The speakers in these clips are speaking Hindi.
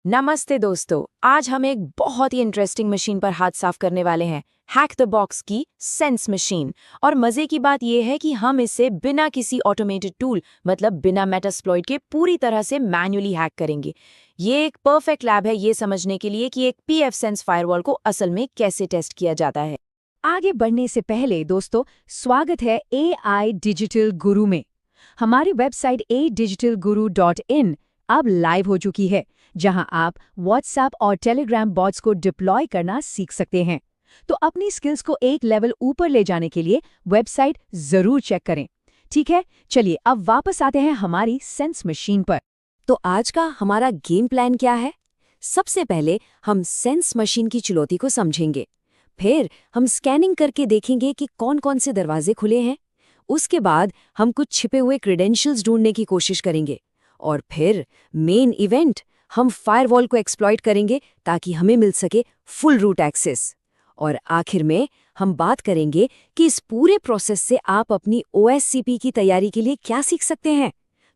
नमस्ते दोस्तों, आज हम एक बहुत ही इंटरेस्टिंग मशीन पर हाथ साफ करने वाले हैं, हैक द बॉक्स की सेंस मशीन। और मजे की बात यह है कि हम इसे बिना किसी ऑटोमेटेड टूल मतलब बिना मेटास्प्लॉइट के पूरी तरह से मैन्युअली हैक करेंगे। ये एक परफेक्ट लैब है ये समझने के लिए कि एक पीएफ सेंस फायरवॉल को असल में कैसे टेस्ट किया जाता है। आगे बढ़ने से पहले दोस्तों, स्वागत है AI डिजिटल गुरु में। हमारी वेबसाइट adigitalguru.in अब लाइव हो चुकी है, जहां आप व्हाट्सएप और टेलीग्राम बॉट्स को डिप्लॉय करना सीख सकते हैं। तो अपनी स्किल्स को एक लेवल ऊपर ले जाने के लिए वेबसाइट जरूर चेक करें। ठीक है, चलिए अब वापस आते हैं हमारी सेंस मशीन पर। तो आज का हमारा गेम प्लान क्या है? सबसे पहले हम सेंस मशीन की चुनौती को समझेंगे। फिर हम स्कैनिंग करके देखेंगे कि कौन कौन से दरवाजे खुले हैं। उसके बाद हम कुछ छिपे हुए क्रेडेंशियल्स ढूंढने की कोशिश करेंगे। और फिर मेन इवेंट, हम फायरवॉल को एक्सप्लॉइट करेंगे ताकि हमें मिल सके फुल रूट एक्सेस। और आखिर में हम बात करेंगे कि इस पूरे प्रोसेस से आप अपनी OSCP की तैयारी के लिए क्या सीख सकते हैं।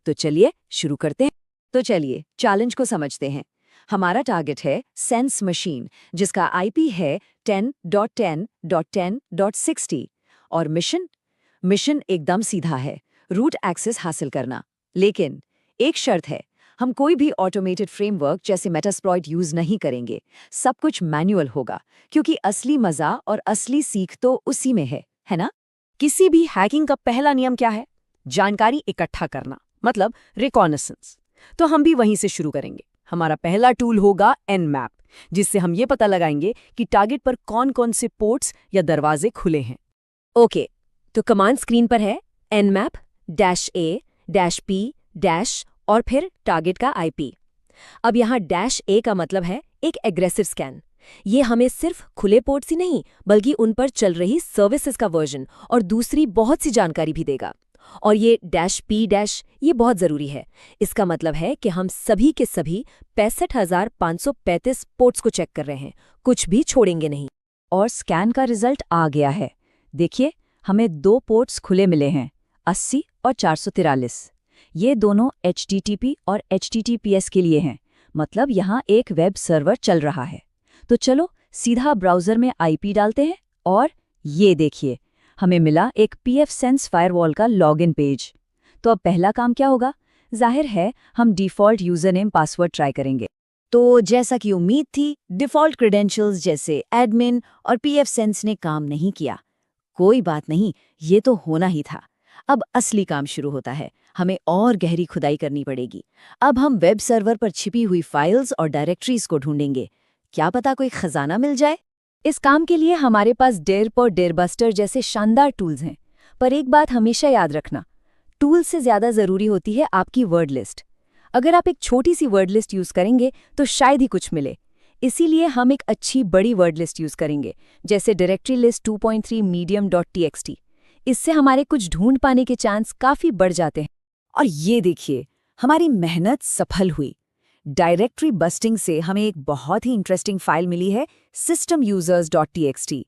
तो चलिए शुरू करते हैं। तो चलिए चैलेंज को समझते हैं। हमारा टारगेट है सेंस मशीन, जिसका IP है 10.10.10.60 और मिशन एकदम सीधा है, रूट एक्सेस हासिल करना। लेकिन एक शर्त है, हम कोई भी ऑटोमेटेड फ्रेमवर्क जैसे मेटास्प्लॉइट यूज नहीं करेंगे। सब कुछ मैन्युअल होगा, क्योंकि असली मजा और असली सीख तो उसी में है ना? किसी भी हैकिंग का पहला नियम क्या है? जानकारी इकट्ठा करना, मतलब रिकॉनेसेंस। तो हम भी वहीं से शुरू करेंगे। हमारा पहला टूल होगा Nmap, जिससे हम ये पता लगाएंगे कि टारगेट पर कौन कौन से पोर्ट्स या दरवाजे खुले हैं। ओके, तो कमांड स्क्रीन पर है Nmap-A-P- और फिर टारगेट का IP। अब यहाँ -A का मतलब है एक एग्रेसिव स्कैन। ये हमें सिर्फ खुले पोर्ट्स ही नहीं, बल्कि उन पर चल रही सर्विसेज का वर्जन और दूसरी बहुत सी जानकारी भी देगा। और ये -P- ये बहुत ज़रूरी है। इसका मतलब है कि हम सभी के सभी 65,535 पोर्ट्स को चेक कर रहे हैं, कुछ भी छोड़ेंगे नहीं। और स्कैन का रिजल्ट आ गया है। देखिए, हमें 2 पोर्ट्स खुले मिले हैं, 80 और 443। ये दोनों HTTP और HTTPS के लिए हैं, मतलब यहाँ एक वेब सर्वर चल रहा है। तो चलो सीधा ब्राउज़र में IP डालते हैं और ये देखिए, हमें मिला एक pfSense फायरवॉल का लॉगिन पेज। तो अब पहला काम क्या होगा? जाहिर है, हम डिफ़ॉल्ट यूज़रनेम पासवर्ड ट्राई करेंगे। तो जैसा कि उम्मीद थी, डिफ़ॉल्ट क्रेडेंशियल्स जैसे एडमिन और pfSense ने काम नहीं किया। कोई बात नहीं, ये तो होना ही था। अब असली काम शुरू होता है। हमें और गहरी खुदाई करनी पड़ेगी। अब हम वेब सर्वर पर छिपी हुई फाइल्स और डायरेक्टरीज को ढूंढेंगे। क्या पता कोई खजाना मिल जाए। इस काम के लिए हमारे पास डेरप और डेरबस्टर जैसे शानदार टूल्स हैं। पर एक बात हमेशा याद रखना, टूल से ज़्यादा ज़रूरी होती है आपकी वर्ड लिस्ट। अगर आप एक छोटी सी वर्ड लिस्ट यूज़ करेंगे तो शायद ही कुछ मिले। इसीलिए हम एक अच्छी बड़ी वर्ड लिस्ट यूज़ करेंगे, जैसे डायरेक्टरी लिस्ट 2.3 medium.txt। इससे हमारे कुछ ढूंढ पाने के चांस काफ़ी बढ़ जाते हैं। और ये देखिए, हमारी मेहनत सफल हुई। डायरेक्टरी बस्टिंग से हमें एक बहुत ही इंटरेस्टिंग फाइल मिली है, systemusers.txt।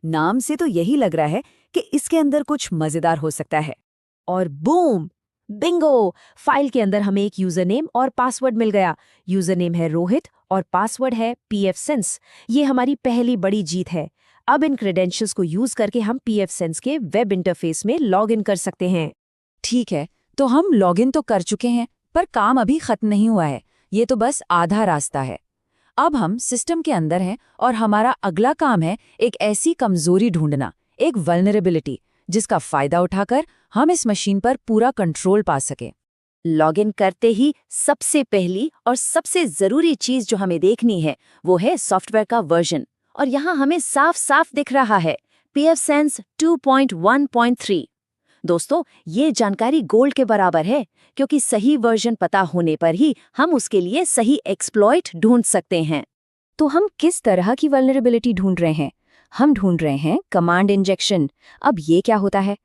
नाम से तो यही लग रहा है कि इसके अंदर कुछ मजेदार हो सकता है। और बूम, बिंगो, फाइल के अंदर हमें एक यूजर नेम और पासवर्ड मिल गया। यूजर नेम है रोहित और पासवर्ड है pfSense। ये हमारी पहली बड़ी जीत है। अब इन क्रेडेंशियल्स को यूज करके हम pfSense के वेब इंटरफेस में लॉग इन कर सकते हैं। ठीक है, तो हम लॉगिन तो कर चुके हैं, पर काम अभी खत्म नहीं हुआ है। ये तो बस आधा रास्ता है। अब हम सिस्टम के अंदर हैं और हमारा अगला काम है एक ऐसी कमजोरी ढूंढना, एक वल्नरेबिलिटी, जिसका फायदा उठाकर हम इस मशीन पर पूरा कंट्रोल पा सकें। लॉगिन करते ही सबसे पहली और सबसे जरूरी चीज जो हमें देखनी है वो है सॉफ्टवेयर का वर्जन। और यहाँ हमें साफ साफ दिख रहा है pfSense 2.1.3। दोस्तों, ये जानकारी गोल्ड के बराबर है, क्योंकि सही वर्जन पता होने पर ही हम उसके लिए सही एक्सप्लॉइट ढूंढ सकते हैं। तो हम किस तरह की वल्नरेबिलिटी ढूंढ रहे हैं? हम ढूंढ रहे हैं कमांड इंजेक्शन। अब ये क्या होता है?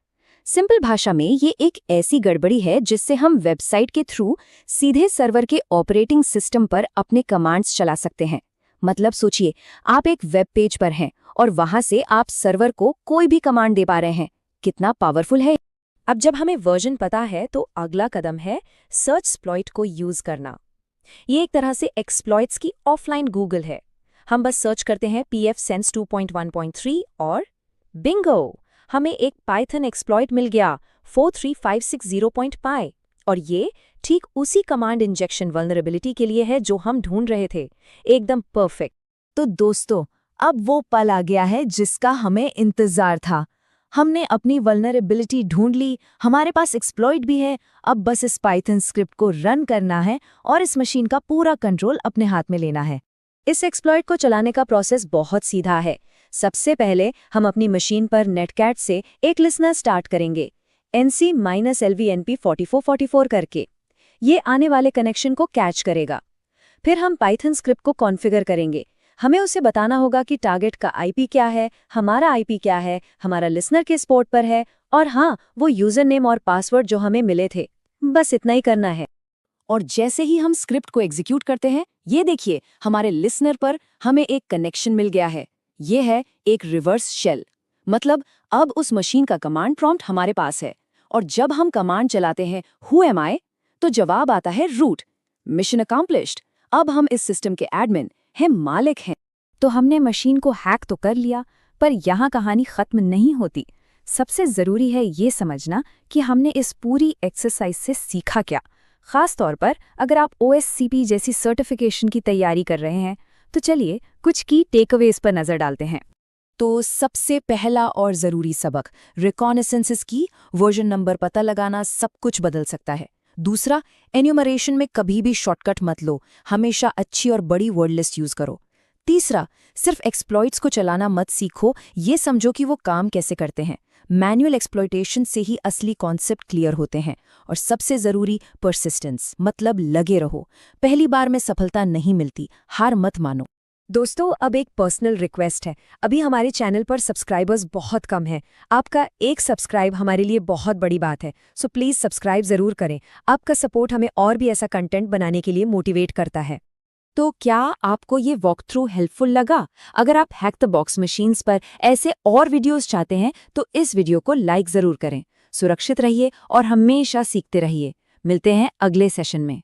सिंपल भाषा में ये एक ऐसी गड़बड़ी है जिससे हम वेबसाइट के थ्रू सीधे सर्वर के ऑपरेटिंग सिस्टम पर अपने कमांड्स चला सकते हैं। मतलब सोचिए, आप एक वेब पेज पर हैं और वहां से आप सर्वर को कोई भी कमांड दे पा रहे हैं। कितना पावरफुल है। अब जब हमें वर्जन पता है तो अगला कदम है सर्च एक्सप्लॉइट को यूज करना। ये एक तरह से एक्सप्लॉइट्स की ऑफलाइन गूगल है। हम बस सर्च करते हैं pf sense 2.1.3 और बिंगो, हमें एक पाइथन एक्सप्लॉइट मिल गया 43560.py, और ये ठीक उसी कमांड इंजेक्शन वल्नरेबिलिटी के लिए है जो हम ढूंढ रहे थे। एकदम परफेक्ट। तो दोस्तों, अब वो पल आ गया है जिसका हमें इंतजार था। हमने अपनी वल्नरेबिलिटी ढूंढ ली, हमारे पास एक्सप्लॉइट भी है। अब बस इस पाइथन स्क्रिप्ट को रन करना है और इस मशीन का पूरा कंट्रोल अपने हाथ में लेना है। इस एक्सप्लॉइट को चलाने का प्रोसेस बहुत सीधा है। सबसे पहले हम अपनी मशीन पर नेटकैट से एक लिसनर स्टार्ट करेंगे, NC-LVNP4444 करके। ये आने वाले कनेक्शन को कैच करेगा। फिर हम पाइथन स्क्रिप्ट को कॉन्फ़िगर करेंगे। हमें उसे बताना होगा कि टारगेट का आईपी क्या है, हमारा आईपी क्या है, हमारा लिसनर किस पोर्ट पर है, और हाँ, वो यूजर नेम और पासवर्ड जो हमें मिले थे। बस इतना ही करना है। और जैसे ही हम स्क्रिप्ट को एग्जीक्यूट करते हैं, ये देखिए, हमारे लिसनर पर हमें एक कनेक्शन मिल गया है। ये है एक रिवर्स शेल, मतलब अब उस मशीन का कमांड प्रॉम्प्ट हमारे पास है। और जब हम कमांड चलाते हैं हु एम आई, तो जवाब आता है रूट। Mission accomplished. अब हम इस सिस्टम के एडमिन हैं, मालिक हैं। तो हमने मशीन को हैक तो कर लिया, पर यहाँ कहानी खत्म नहीं होती। सबसे ज़रूरी है ये समझना कि हमने इस पूरी एक्सरसाइज से सीखा क्या। ख़ास तौर पर अगर आप OSCP जैसी सर्टिफिकेशन की तैयारी कर रहे हैं, तो चलिए कुछ की टेकअवेज पर नज़र डालते हैं। तो सबसे पहला और ज़रूरी सबक, रिकॉनेसेंस की वर्जन नंबर पता लगाना सब कुछ बदल सकता है। दूसरा, एन्यूमरेशन में कभी भी शॉर्टकट मत लो, हमेशा अच्छी और बड़ी वर्ड लिस्ट यूज़ करो। तीसरा, सिर्फ एक्सप्लॉइट्स को चलाना मत सीखो, ये समझो कि वो काम कैसे करते हैं। मैनुअल एक्सप्लॉइटेशन से ही असली कॉन्सेप्ट क्लियर होते हैं। और सबसे ज़रूरी, परसिस्टेंस, मतलब लगे रहो। पहली बार में सफलता नहीं मिलती, हार मत मानो। दोस्तों, अब एक पर्सनल रिक्वेस्ट है। अभी हमारे चैनल पर सब्सक्राइबर्स बहुत कम हैं। आपका एक सब्सक्राइब हमारे लिए बहुत बड़ी बात है, सो प्लीज़ सब्सक्राइब ज़रूर करें। आपका सपोर्ट हमें और भी ऐसा कंटेंट बनाने के लिए मोटिवेट करता है। तो क्या आपको ये वॉक थ्रू हेल्पफुल लगा? अगर आप हैक द बॉक्स मशीन्स पर ऐसे और वीडियोस चाहते हैं तो इस वीडियो को लाइक ज़रूर करें। सुरक्षित रहिए और हमेशा सीखते रहिए। मिलते हैं अगले सेशन में।